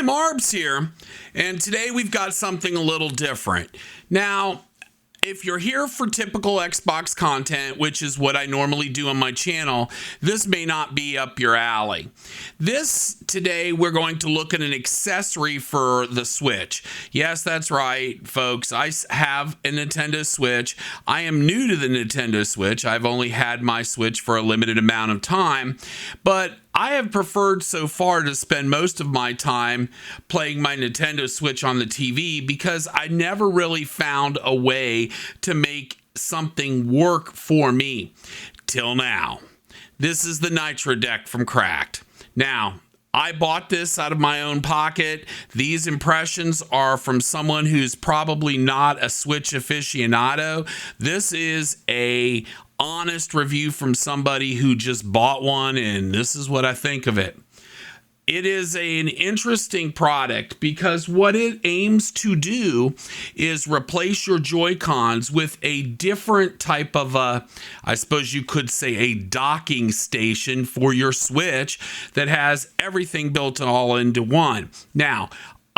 Hi, Marbs here, and today we've got something a little different. Now, if you're here for typical Xbox content, which is what I normally do on my channel, this may not be up your alley. Today, we're going to look at an accessory for the Switch. Yes, that's right, folks. I have a Nintendo Switch. I am new to the Nintendo Switch. I've only had my Switch for a limited amount of time, but I have preferred so far to spend most of my time playing my Nintendo Switch on the TV because I never really found a way to make something work for me till now. This is the Nitro Deck from Cracked. Now, I bought this out of my own pocket. These impressions are from someone who's probably not a Switch aficionado. This is a honest review from somebody who just bought one, and this is what I think of it. It is an interesting product because what it aims to do is replace your Joy-Cons with a different type of I suppose you could say a docking station for your Switch that has everything built all into one. Now,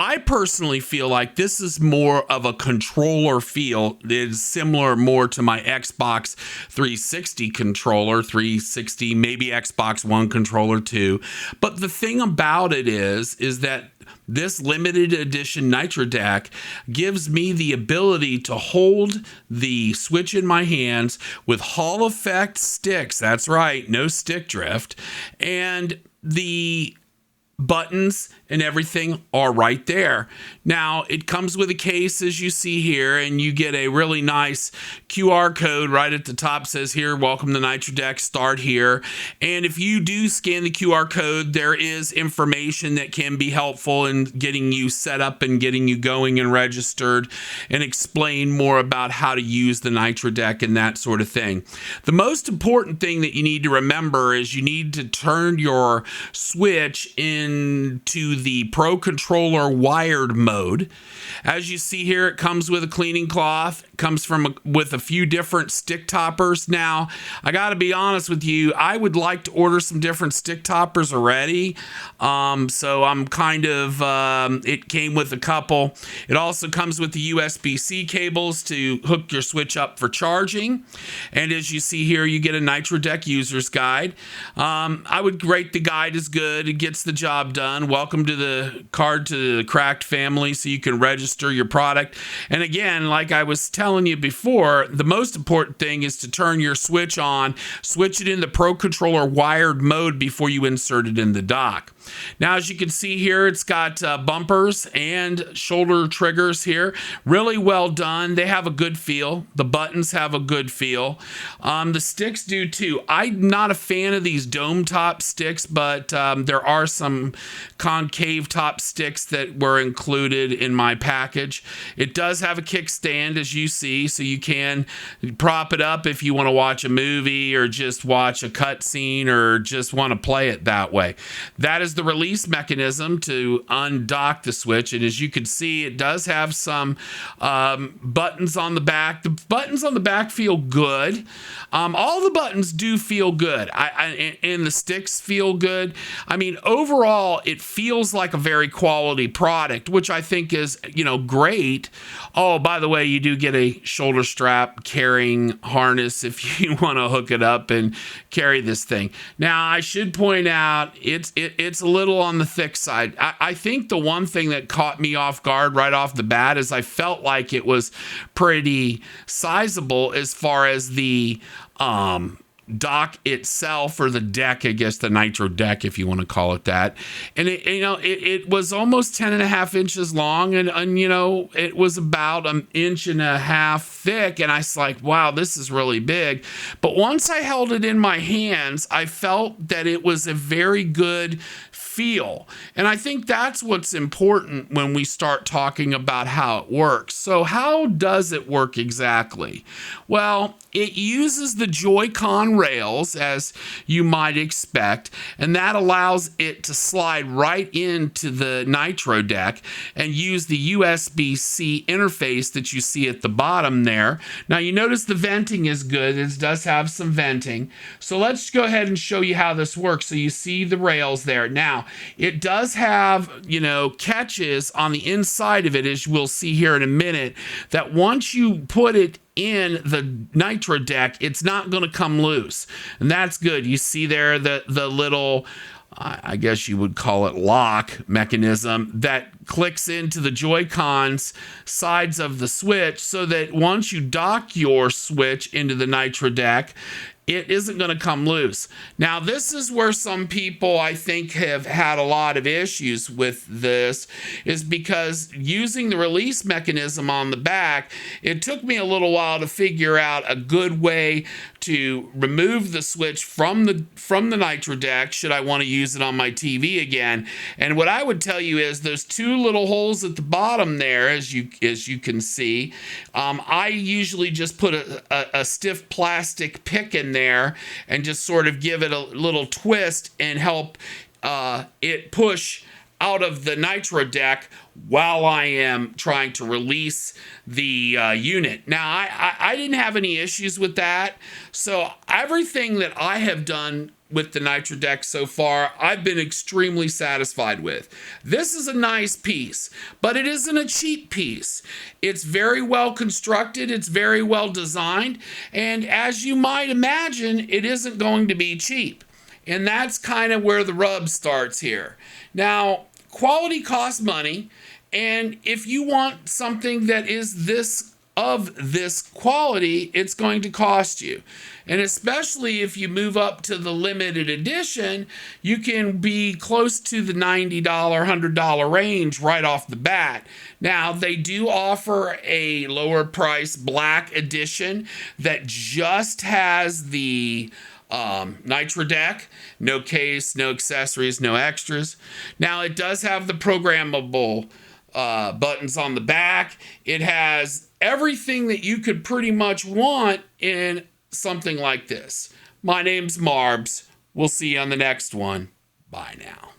I personally feel like this is more of a controller feel. It is similar more to my Xbox 360 controller, 360, maybe Xbox One controller too. But the thing about it is that this limited edition Nitro Deck gives me the ability to hold the Switch in my hands with Hall effect sticks. That's right, no stick drift. And the buttons and everything are right there. Now, it comes with a case, as you see here, and you get a really nice QR code right at the top. Says here, welcome to Nitro Deck, start here. And if you do scan the QR code, there is information that can be helpful in getting you set up and getting you going and registered, and explain more about how to use the Nitro Deck and that sort of thing. The most important thing that you need to remember is you need to turn your Switch into the Pro Controller wired mode. As you see here, it comes with a cleaning cloth. It comes with a few different stick toppers. Now, I got to be honest with you, I would like to order some different stick toppers already. So I'm kind of, it came with a couple. It also comes with the USB-C cables to hook your Switch up for charging. And as you see here, you get a Nitro Deck user's guide. I would rate the guide as good. It gets the job done. Welcome to the Cracked family, so you can register your product. And again, like I was telling you before, the most important thing is to turn your Switch on, switch it in the Pro Controller wired mode before you insert it in the dock. Now, as you can see here, it's got bumpers and shoulder triggers here. Really well done. They have a good feel. The buttons have a good feel. The sticks do too. I'm not a fan of these dome top sticks, but there are some concave top sticks that were included in my package. It does have a kickstand, as you see, so you can prop it up if you want to watch a movie or just watch a cutscene or just want to play it that way. That is the release mechanism to undock the Switch, and as you can see, it does have some buttons on the back. The buttons on the back feel good. All the buttons do feel good, and the sticks feel good. I mean, overall, it feels like a very quality product, which I think is, great. Oh, by the way, you do get a shoulder strap carrying harness if you want to hook it up and carry this thing. Now, I should point out, it's a little on the thick side. I think the one thing that caught me off guard right off the bat is I felt like it was pretty sizable as far as the dock itself, or the deck, I guess, the Nitro Deck, if you want to call it that. And it was almost 10.5 inches long, and it was about 1.5 inches thick, and I was like, wow, this is really big. But once I held it in my hands, I felt that it was a very good feel. And I think that's what's important when we start talking about how it works. So how does it work exactly? Well, it uses the Joy-Con rails, as you might expect, and that allows it to slide right into the Nitro Deck and use the USB-C interface that you see at the bottom there. Now you notice the venting is good. It does have some venting. So let's go ahead and show you how this works. So you see the rails there. Now it does have, catches on the inside of it, as we'll see here in a minute, that once you put it in the Nitro Deck, it's not going to come loose. And that's good. You see there the little, I guess you would call it lock mechanism that clicks into the Joy-Cons sides of the Switch, so that once you dock your Switch into the Nitro Deck, it isn't going to come loose. Now, this is where some people, I think, have had a lot of issues with this, is because using the release mechanism on the back, it took me a little while to figure out a good way to remove the Switch from the Nitro Deck should I want to use it on my TV again. And what I would tell you is those two little holes at the bottom there, as you can see, I usually just put a stiff plastic pick in there and just sort of give it a little twist and help it push out of the Nitro Deck while I am trying to release the unit. Now, I didn't have any issues with that. So everything that I have done with the Nitro Deck so far, I've been extremely satisfied with. This is a nice piece, but it isn't a cheap piece. It's very well constructed, it's very well designed, and as you might imagine, it isn't going to be cheap. And that's kind of where the rub starts here. Now, quality costs money, and if you want something that is this quality, it's going to cost you. And especially if you move up to the limited edition, you can be close to the $90, $100 range right off the bat. Now, they do offer a lower price black edition that just has the Nitro Deck, no case, no accessories, no extras. Now, it does have the programmable buttons on the back. It has everything that you could pretty much want in something like this. My name's Marbs. We'll see you on the next one. Bye now.